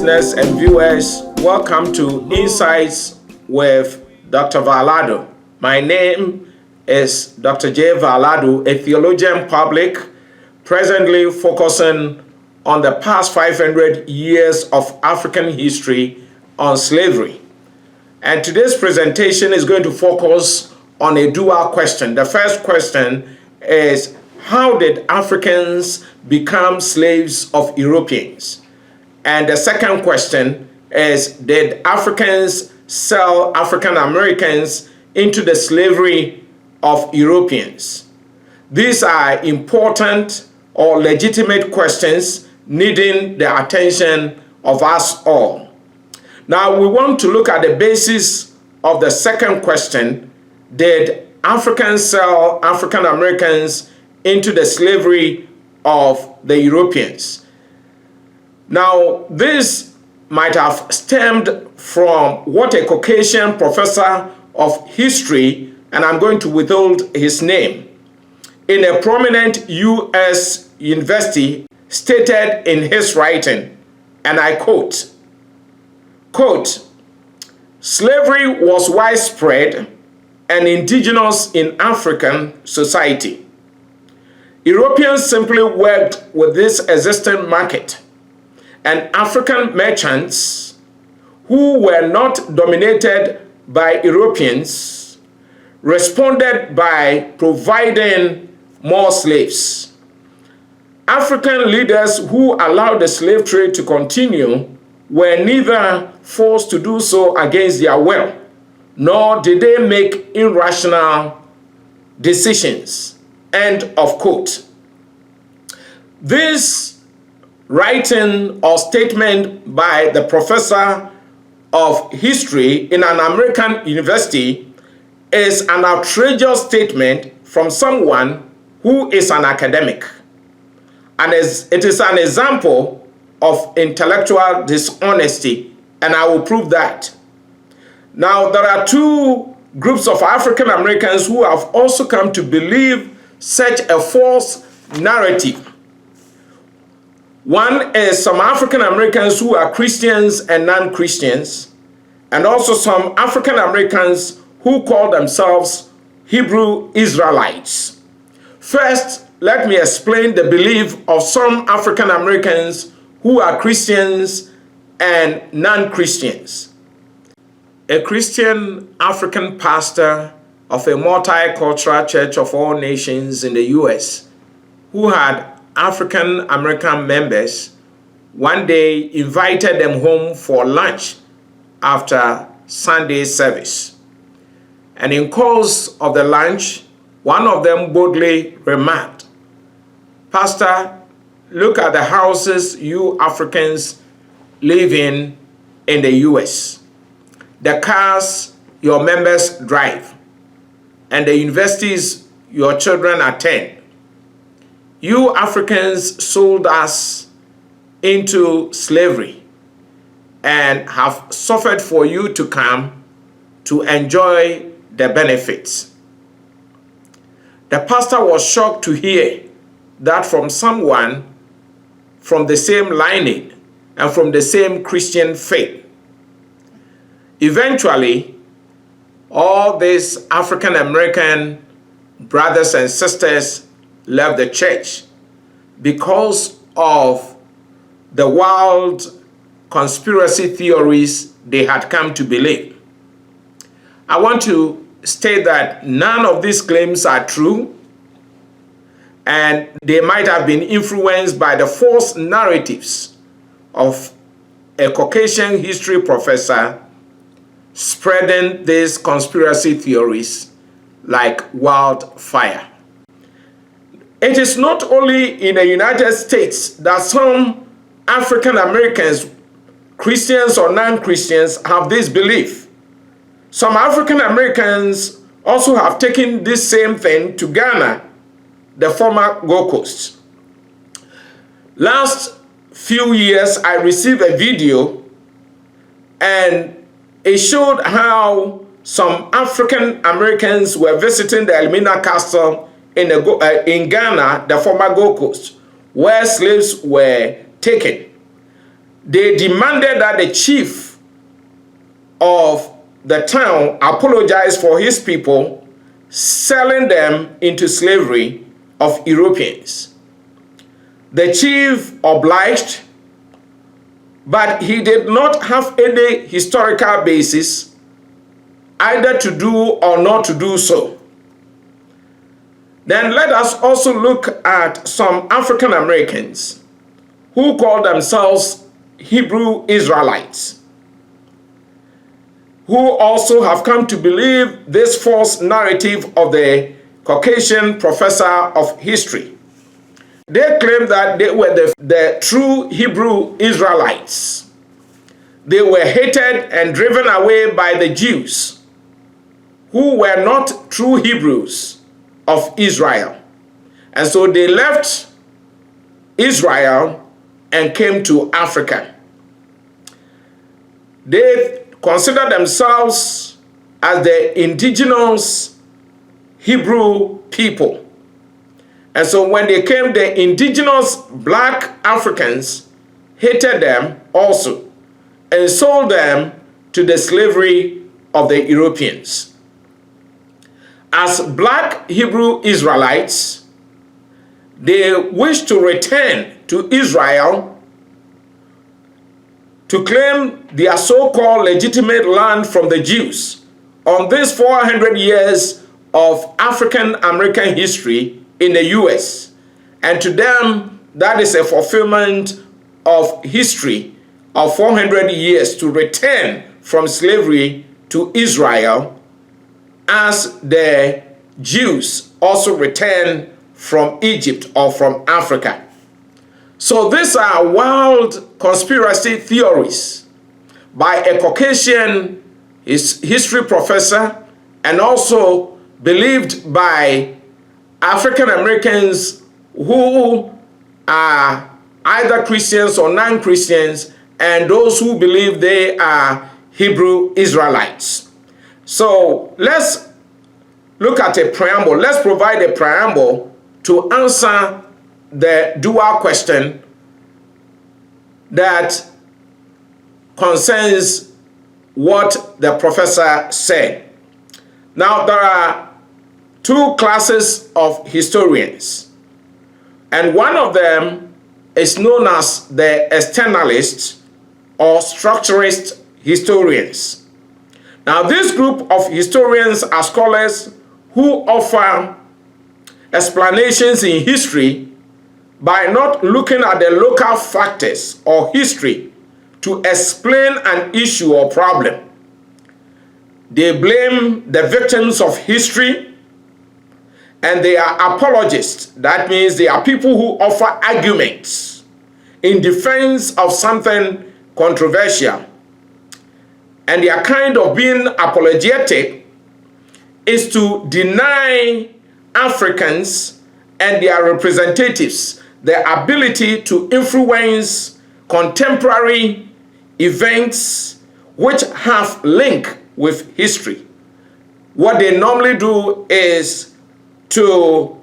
listeners and viewers, welcome to Insights with Dr. Val-Addo. My name is Dr. J. Val-Addo, a theologian public, presently focusing on the past 500 years of African history on slavery. And today's presentation is going to focus on a dual question. The first question is, how did Africans become slaves of Europeans? And the second question is, did Africans sell African Americans into the slavery of Europeans? These are important or legitimate questions needing the attention of us all. Now, we want to look at the basis of the second question: did Africans sell African Americans into the slavery of the Europeans? Now, this might have stemmed from what a Caucasian professor of history, and I'm going to withhold his name, in a prominent U.S. university stated in his writing, and I quote, "Slavery was widespread and indigenous in African society. Europeans simply worked with this existing market, and African merchants who were not dominated by Europeans responded by providing more slaves. African leaders who allowed the slave trade to continue were neither forced to do so against their will, nor did they make irrational decisions." End of quote. This writing or statement by the professor of history in an American university is an outrageous statement from someone who is an academic. And it is an example of intellectual dishonesty, and I will prove that. Now, there are two groups of African Americans who have also come to believe such a false narrative. One is some African Americans who are Christians and non-Christians, and also some African Americans who call themselves Hebrew Israelites. First, let me explain the belief of some African Americans who are Christians and non-Christians. A Christian African pastor of a multicultural church of all nations in the U.S., who had African American members, one day invited them home for lunch after Sunday service. And in course of the lunch, one of them boldly remarked, "Pastor, look at the houses you Africans live in the U.S., the cars your members drive, and the universities your children attend. You Africans sold us into slavery and have suffered for you to come to enjoy the benefits." The pastor was shocked to hear that from someone from the same lineage and from the same Christian faith. Eventually, all these African American brothers and sisters left the church because of the wild conspiracy theories they had come to believe. I want to state that none of these claims are true, and they might have been influenced by the false narratives of a Caucasian history professor spreading these conspiracy theories like wildfire. It is not only in the United States that some African Americans, Christians or non-Christians, have this belief. Some African Americans also have taken this same thing to Ghana, the former Gold Coast. Last few years, I received a video, and it showed how some African Americans were visiting the Elmina Castle in Ghana, the former Gold Coast, where slaves were taken. they demanded that the chief of the town apologize for his people selling them into slavery of Europeans. The chief obliged, but he did not have any historical basis either to do or not to do so. Then let us also look at some African Americans who call themselves Hebrew Israelites, who also have come to believe this false narrative of the Caucasian professor of history. They claim that they were the true Hebrew Israelites. They were hated and driven away by the Jews, who were not true Hebrews of Israel. And so they left Israel and came to Africa. They consider themselves as the indigenous Hebrew people. And so when they came, the indigenous black Africans hated them also and sold them to the slavery of the Europeans. As black Hebrew Israelites, they wished to return to Israel to claim their so-called legitimate land from the Jews on this 400 years of African American history in the US. And to them, that is a fulfillment of history of 400 years to return from slavery to Israel, as the Jews also returned from Egypt or from Africa. So these are wild conspiracy theories by a Caucasian history professor, and also believed by African Americans who are either Christians or non-Christians, and those who believe they are Hebrew Israelites. So let's look at a preamble. Let's provide a preamble to answer the dual question that concerns what the professor said. Now, there are two classes of historians, and one of them is known as the externalist or structurist historians. Now, this group of historians are scholars who offer explanations in history by not looking at the local factors or history to explain an issue or problem. They blame the victims of history, and they are apologists. That means they are people who offer arguments in defense of something controversial. And their kind of being apologetic is to deny Africans and their representatives the ability to influence contemporary events which have link with history. What they normally do is to,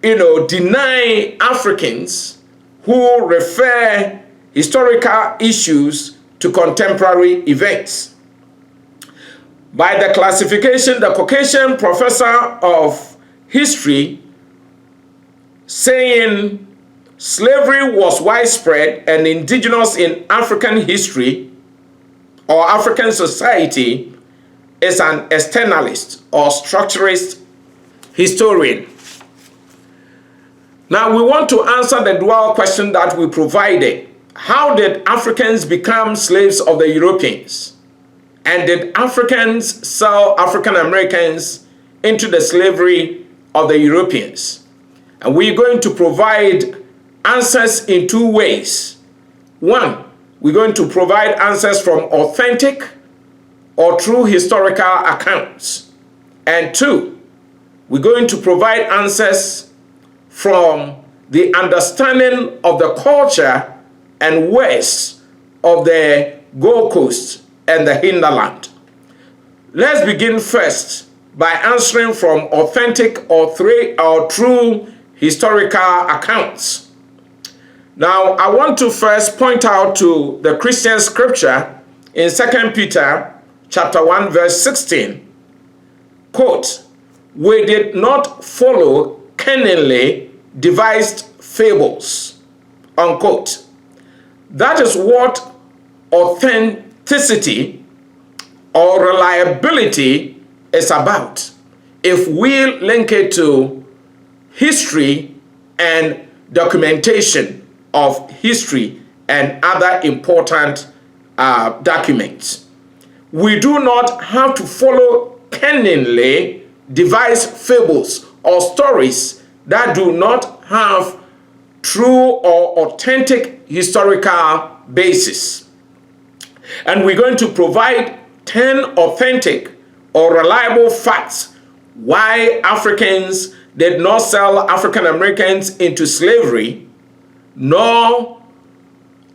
deny Africans who refer historical issues to contemporary events. By the classification, the Caucasian professor of history saying slavery was widespread and indigenous in African history or African society is an externalist or structurist historian. Now we want to answer the dual question that we provided. How did Africans become slaves of the Europeans? And did Africans sell African Americans into the slavery of the Europeans? And we're going to provide answers in two ways. One, we're going to provide answers from authentic or true historical accounts. And two, we're going to provide answers from the understanding of the culture and ways of the Gold Coast and the hinterland. Let's begin first by answering from authentic or true historical accounts. Now, I want to first point out to the Christian scripture in 2 Peter chapter 1, verse 16. Quote, "We did not follow cunningly devised fables," unquote. That is what authenticity or reliability is about. If we link it to history and documentation of history and other important documents, we do not have to follow cunningly devised fables or stories that do not have true or authentic historical basis. And we're going to provide 10 authentic or reliable facts why Africans did not sell African Americans into slavery, nor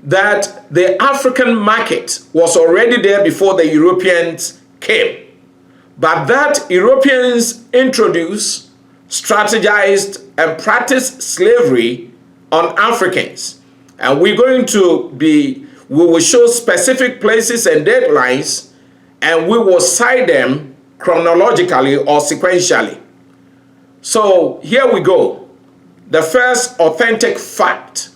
that the African market was already there before the Europeans came, but that Europeans introduced, strategized, and practiced slavery on Africans. And we will show specific places and deadlines, and we will cite them chronologically or sequentially. So here we go. The first authentic fact,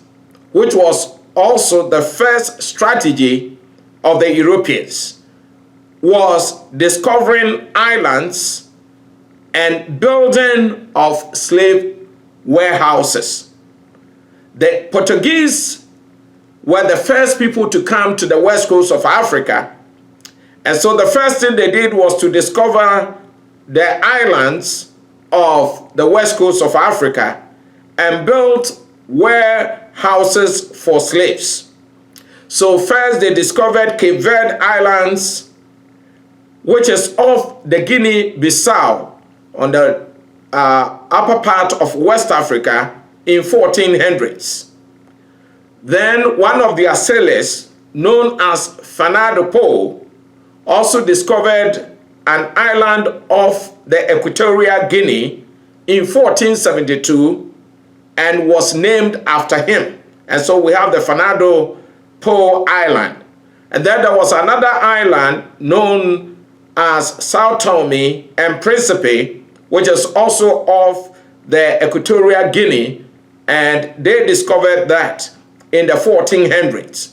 which was also the first strategy of the Europeans, was discovering islands and building of slave warehouses. The Portuguese were the first people to come to the west coast of Africa. And so the first thing they did was to discover the islands of the west coast of Africa and built warehouses for slaves. So first they discovered Cape Verde Islands, which is off the Guinea-Bissau on the upper part of West Africa in 1400s. Then one of their sailors, known as Val-Addo, also discovered an island off the Equatorial Guinea in 1472 and was named after him. And so we have the Val-Addo Island. And then there was another island known as Sao Tome and Principe, which is also off the Equatorial Guinea, and they discovered that in the 1400s.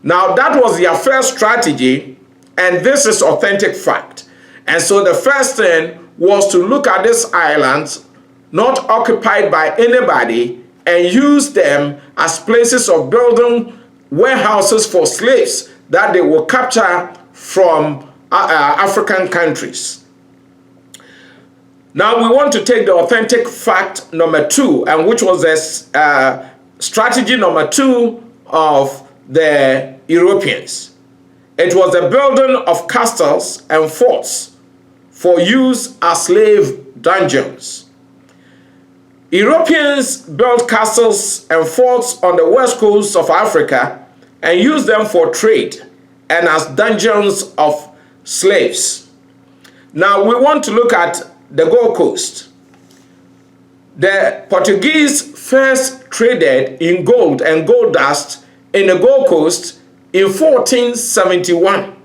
Now that was their first strategy, and this is authentic fact. And so the first thing was to look at these islands, not occupied by anybody, and use them as places of building warehouses for slaves that they will capture from African countries. Now we want to take the authentic fact number 2, and which was the strategy number 2 of the Europeans. It was the building of castles and forts for use as slave dungeons. Europeans built castles and forts on the west coast of Africa and used them for trade and as dungeons of slaves. Now we want to look at the Gold Coast. The Portuguese first traded in gold and gold dust in the Gold Coast in 1471.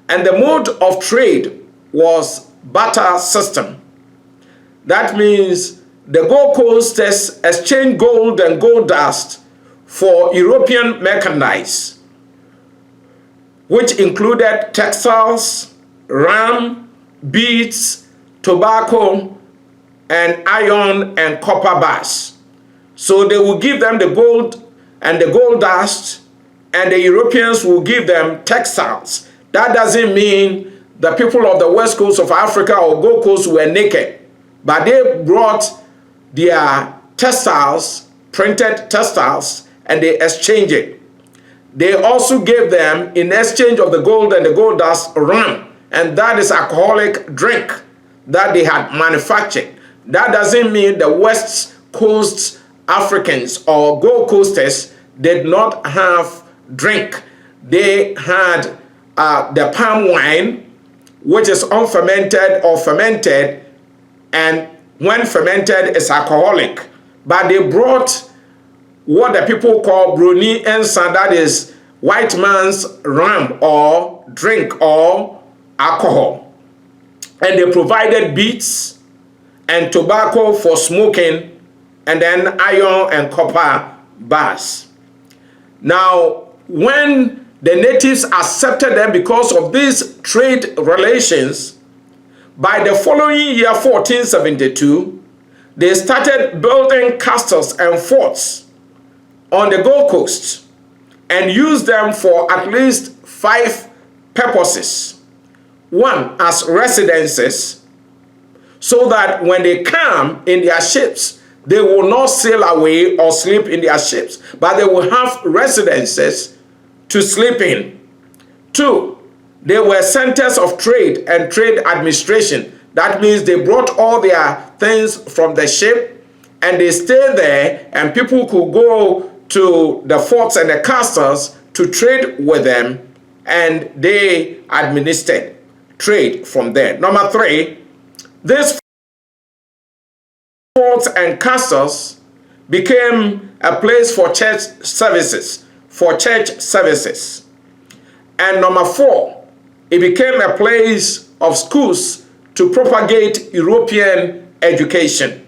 And the mode of trade was barter system. That means the Gold Coasters exchanged gold and gold dust for European merchandise, which included textiles, ram, beads, tobacco, and iron and copper bars. So they will give them the gold and the gold dust, and the Europeans will give them textiles. That doesn't mean the people of the west coast of Africa or Gold Coast were naked, but they brought their textiles, printed textiles, and they exchanged it. They also gave them, in exchange of the gold and the gold dust, rum, and that is alcoholic drink that they had manufactured. That doesn't mean the West Coast Africans or Gold Coasters did not have drink. They had the palm wine, which is unfermented or fermented, and when fermented is alcoholic. But they brought what the people call broni ensa, that is white man's rum or drink or alcohol. And they provided beads and tobacco for smoking, and then iron and copper bars. Now, when the natives accepted them because of these trade relations, by the following year, 1472, they started building castles and forts on the Gold Coast and used them for at least 5 purposes. One, as residences, so that when they come in their ships, they will not sail away or sleep in their ships, but they will have residences to sleep in. 2, they were centers of trade and trade administration. That means they brought all their things from the ship and they stayed there, and people could go to the forts and the castles to trade with them, and they administered trade from there. Number 3, these forts and castles became a place for church services, And number 4, it became a place of schools to propagate European education.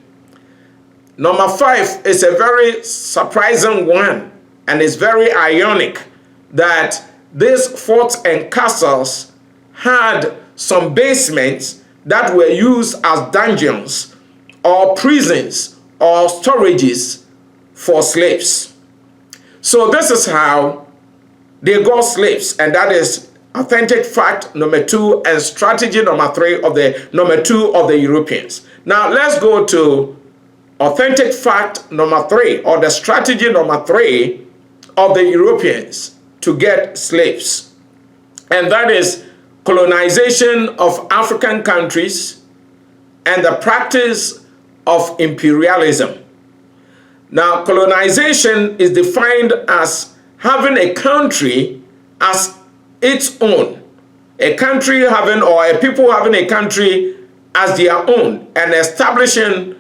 Number 5 is a very surprising one, and it's very ironic that these forts and castles had some basements that were used as dungeons or prisons or storages for slaves. So this is how they got slaves, and that is authentic fact number 2 and strategy number 3 of the Europeans. Now let's go to authentic fact number 3, or the strategy number 3 of the Europeans to get slaves. And that is colonization of African countries and the practice of imperialism. Now, colonization is defined as having a country as its own. A country having, or a people having a country as their own, and establishing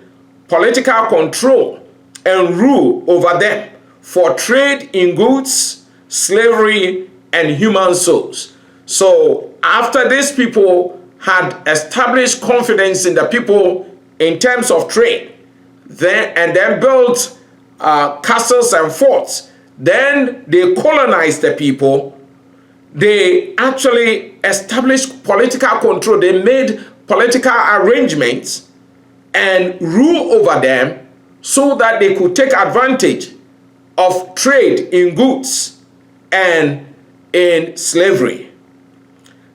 political control and rule over them for trade in goods, slavery, and human souls. So after these people had established confidence in the people in terms of trade, then built castles and forts, then they colonized the people. They actually established political control. They made political arrangements and rule over them so that they could take advantage of trade in goods and in slavery.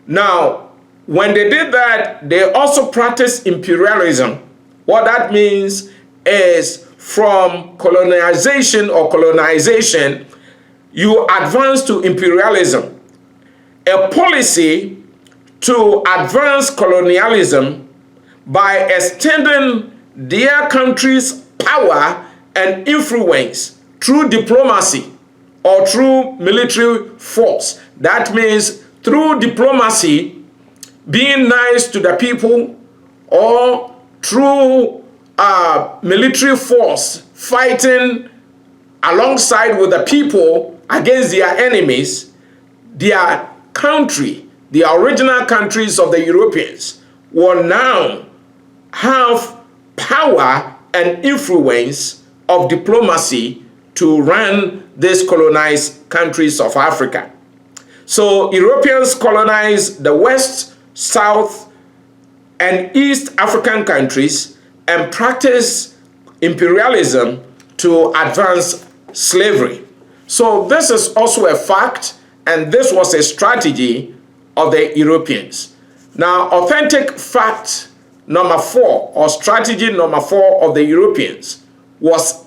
Now, when they did that, they also practiced imperialism. What that means is from colonization, you advance to imperialism. A policy to advance colonialism by extending their country's power and influence through diplomacy or through military force. That means through diplomacy, being nice to the people, or through military force, fighting alongside with the people against their enemies. Their country, the original countries of the Europeans, will now have power and influence of diplomacy to run these colonized countries of Africa. So Europeans colonized the West, South, and East African countries and practiced imperialism to advance slavery. So this is also a fact, and this was a strategy of the Europeans. Now, authentic fact number 4, or strategy number 4 of the Europeans, was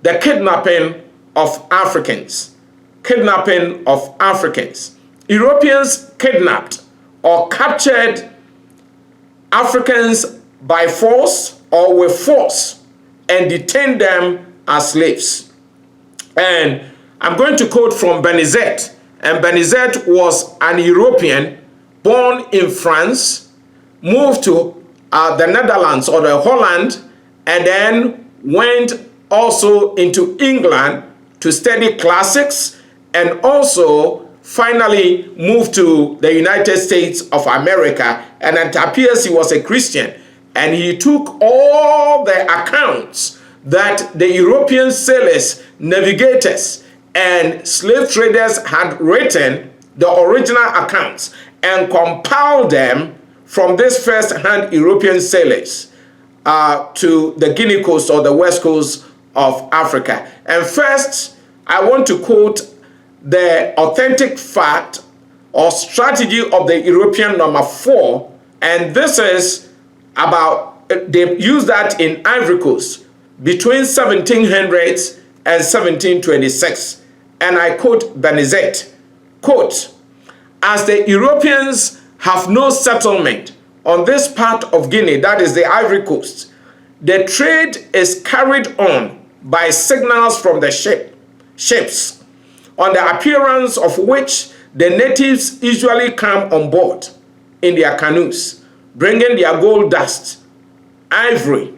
the kidnapping of Africans. Kidnapping of Africans. Europeans kidnapped or captured Africans by force or with force and detained them as slaves. And I'm going to quote from Benizet. And Benizet was an European born in France, moved to the Netherlands or the Holland, and then went also into England to study classics and also finally moved to the United States of America. And it appears he was a Christian. And he took all the accounts that the European sailors, navigators, and slave traders had written, the original accounts, and compiled them from this first-hand European sailors to the Guinea coast or the west coast of Africa. And first, I want to quote the authentic fact or strategy of the European number 4, and this is about, they used that in Ivory Coast between 1700s and 1726. And I quote Benizet, quote, "As the Europeans have no settlement on this part of Guinea, that is the Ivory Coast, the trade is carried on by signals from the ships, on the appearance of which the natives usually come on board in their canoes, bringing their gold dust, ivory,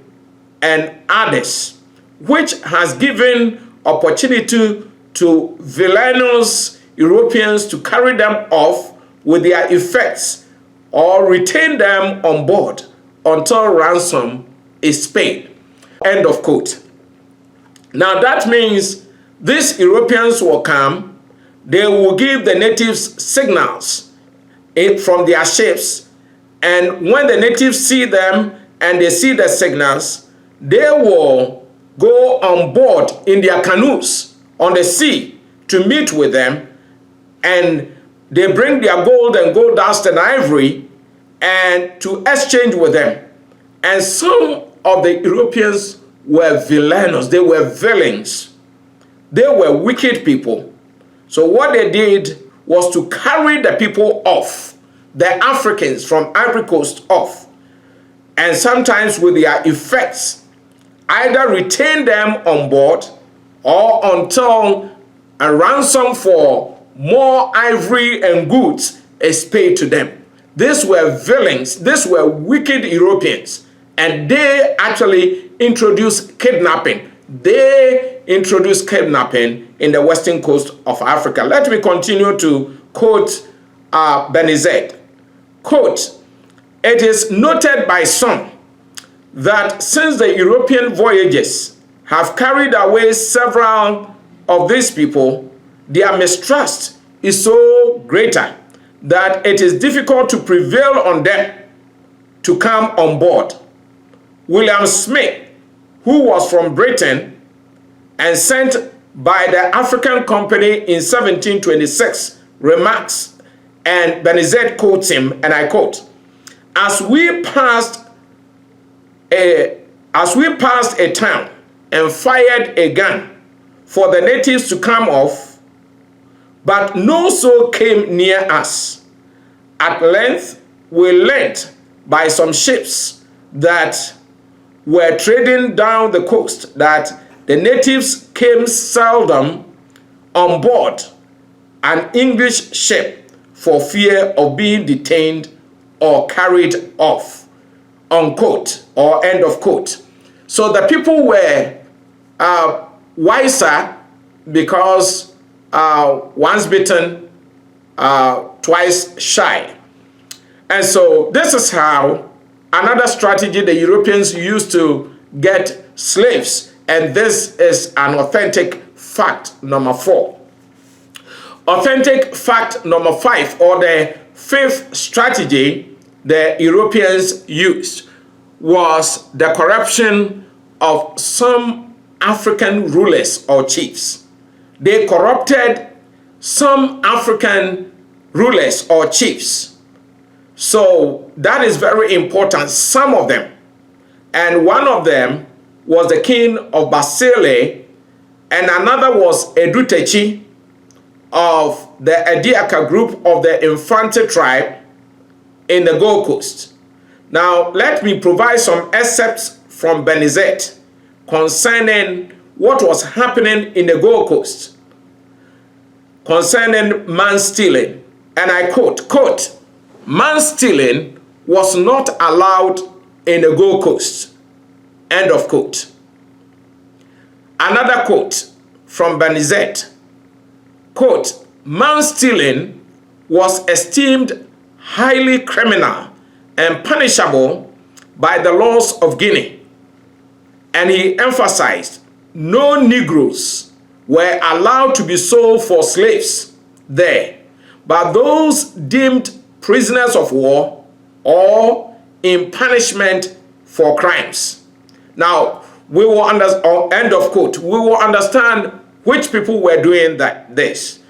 and others, which has given opportunity to villainous Europeans to carry them off with their effects or retain them on board until ransom is paid." End of quote. Now that means these Europeans will come, they will give the natives signals from their ships, and when the natives see them and they see the signals, they will go on board in their canoes on the sea to meet with them, and they bring their gold and gold dust and ivory and to exchange with them. And some of the Europeans were villainous, they were villains, they were wicked people. So what they did was to carry the people off, the Africans from Ivory Coast off, and sometimes with their effects, either retain them on board or until a ransom for more ivory and goods is paid to them. These were villains, these were wicked Europeans, and they actually introduced kidnapping. They introduced kidnapping in the western coast of Africa. Let me continue to quote Benizet. Quote, "It is noted by some that since the European voyages have carried away several of these people, their mistrust is so greater that it is difficult to prevail on them to come on board. William Smith, who was from Britain and sent by the African Company in 1726, remarks, and Benizet quotes him, and I quote, as we passed a town and fired a gun for the natives to come off, but no soul came near us. At length, we learnt by some ships that were trading down the coast that the natives came seldom on board an English ship for fear of being detained or carried off," unquote, or end of quote. So the people were wiser because once bitten, twice shy. And so this is how another strategy the Europeans used to get slaves, and this is an authentic fact number 4. Authentic fact number 5, or the 5th strategy the Europeans used, was the corruption of some African rulers or chiefs. They corrupted some African rulers or chiefs. So that is very important, some of them. And one of them was the king of Basile, and another was Edutechi of the Ediaka group of the Infante tribe in the Gold Coast. Now, let me provide some excerpts from Benizet concerning what was happening in the Gold Coast, concerning man-stealing. And I quote, "Man-stealing was not allowed in the Gold Coast." End of quote. Another quote, from Benizet. Quote, man stealing was esteemed highly criminal and punishable by the laws of Guinea. And he emphasized no Negroes were allowed to be sold for slaves there, but those deemed prisoners of war or in punishment for crimes. Now, we will understand, end of quote, we will understand which people were doing this.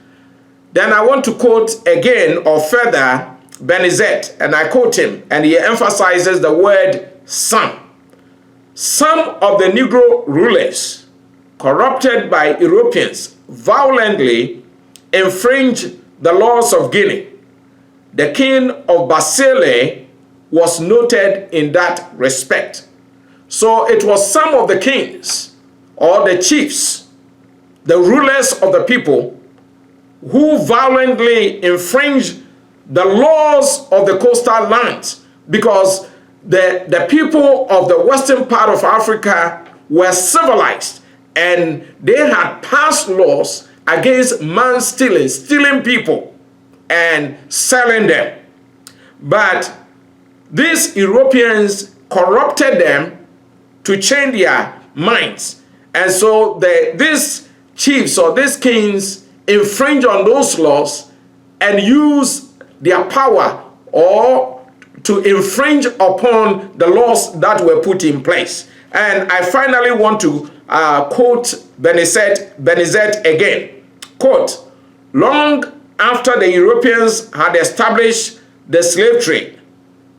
Then I want to quote again or further Benizet, and I quote him, and he emphasizes the word some. Some of the Negro rulers, corrupted by Europeans, violently infringed the laws of Guinea. The king of Basile was noted in that respect. So it was some of the kings or the chiefs, the rulers of the people, who violently infringed the laws of the coastal lands, because the people of the western part of Africa were civilized and they had passed laws against man stealing people and selling them. But these Europeans corrupted them to change their minds. And so these chiefs or these kings infringe on those laws and use their power or to infringe upon the laws that were put in place. And I finally want to quote Benizet again. Quote, long after the Europeans had established the slave trade,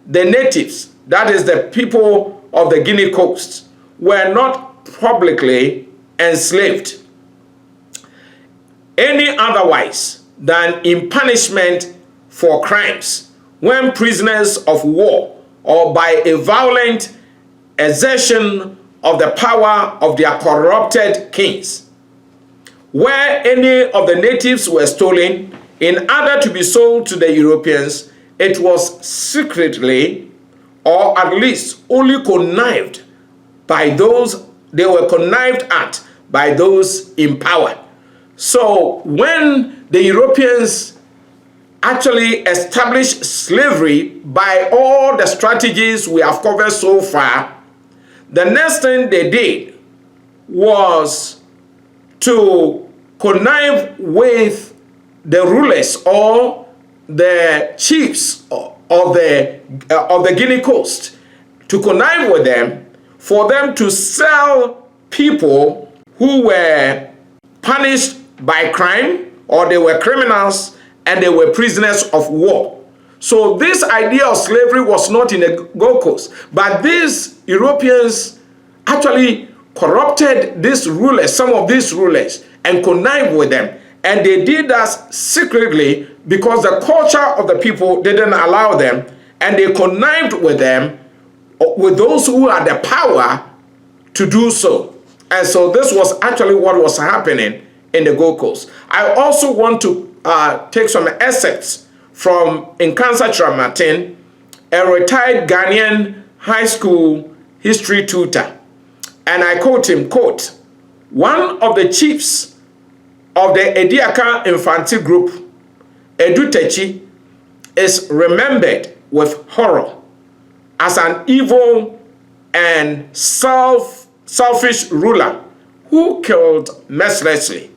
the natives, that is the people of the Guinea coast, were not publicly enslaved any otherwise than in punishment for crimes, when prisoners of war or by a violent exertion of the power of their corrupted kings. Where any of the natives were stolen in order to be sold to the Europeans, it was secretly or at least only connived by those, they were connived at by those in power. So when the Europeans actually established slavery by all the strategies we have covered so far, the next thing they did was to connive with the rulers or the chiefs of the Guinea coast, to connive with them for them to sell people who were punished by crime, or they were criminals and they were prisoners of war. So this idea of slavery was not in the Gold Coast, but these Europeans actually corrupted these rulers, some of these rulers, and connived with them. And they did that secretly because the culture of the people didn't allow them, and they connived with them, with those who had the power to do so. And so this was actually what was happening in the Gold Coast. I also want to take some excerpts from Nkansa Tramatin, a retired Ghanaian high school history tutor. And I quote him, quote, one of the chiefs of the Ediaka Infantry group, Edu Techi, is remembered with horror as an evil and selfish ruler who killed mercilessly.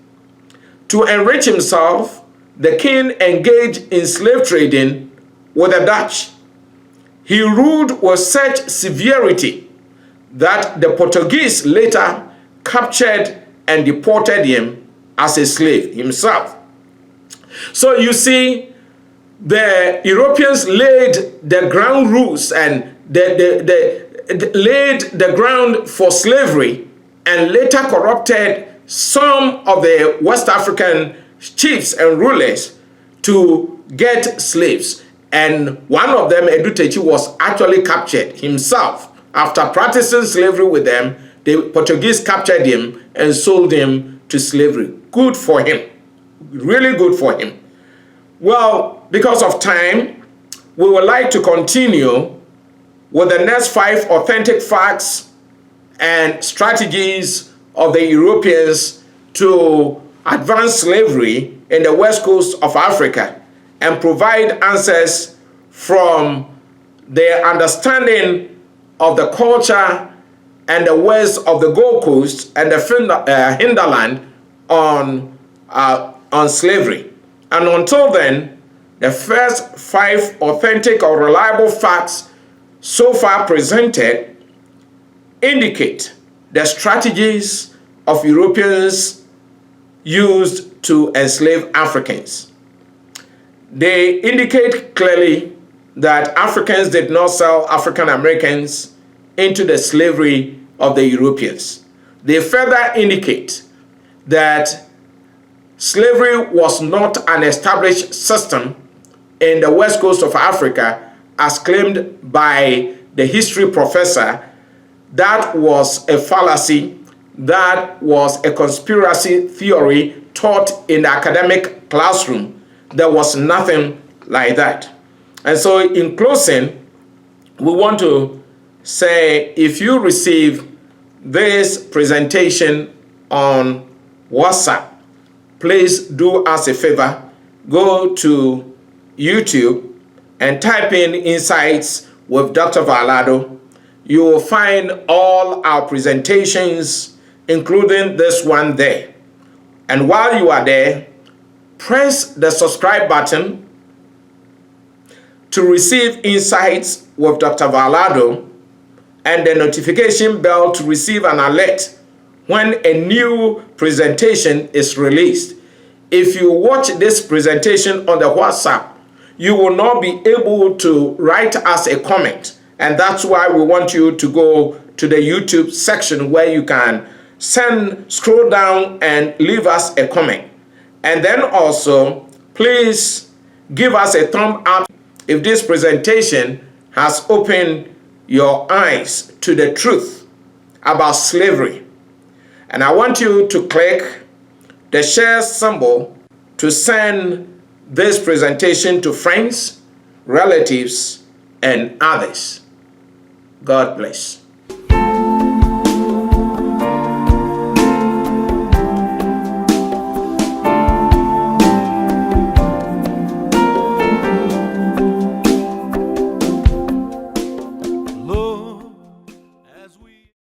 To enrich himself, the king engaged in slave trading with the Dutch. He ruled with such severity that the Portuguese later captured and deported him as a slave himself. So you see, the Europeans laid the ground rules and laid the ground for slavery, and later corrupted some of the West African chiefs and rulers to get slaves. And one of them, Edu Techi, was actually captured himself. After practicing slavery with them, the Portuguese captured him and sold him to slavery. Good for him. Really good for him. Well, because of time, we would like to continue with the next 5 authentic facts and strategies of the Europeans to advance slavery in the west coast of Africa and provide answers from their understanding of the culture and the ways of the Gold Coast and the hinterland on slavery. And until then, the first 5 authentic or reliable facts so far presented indicate the strategies of Europeans used to enslave Africans. They indicate clearly that Africans did not sell African Americans into the slavery of the Europeans. They further indicate that slavery was not an established system in the west coast of Africa as claimed by the history professor. That was a fallacy. That was a conspiracy theory taught in the academic classroom. There was nothing like that. And so in closing, we want to say, if you receive this presentation on WhatsApp, please do us a favor, go to YouTube and type in Insights with Dr. Val-Addo. You will find all our presentations, including this one there. And while you are there, press the subscribe button to receive Insights with Dr. Val-Addo and the notification bell to receive an alert when a new presentation is released. If you watch this presentation on the WhatsApp, you will not be able to write us a comment. And that's why we want you to go to the YouTube section where you can scroll down and leave us a comment. And then also, please give us a thumb up if this presentation has opened your eyes to the truth about slavery. And I want you to click the share symbol to send this presentation to friends, relatives, and others. God bless.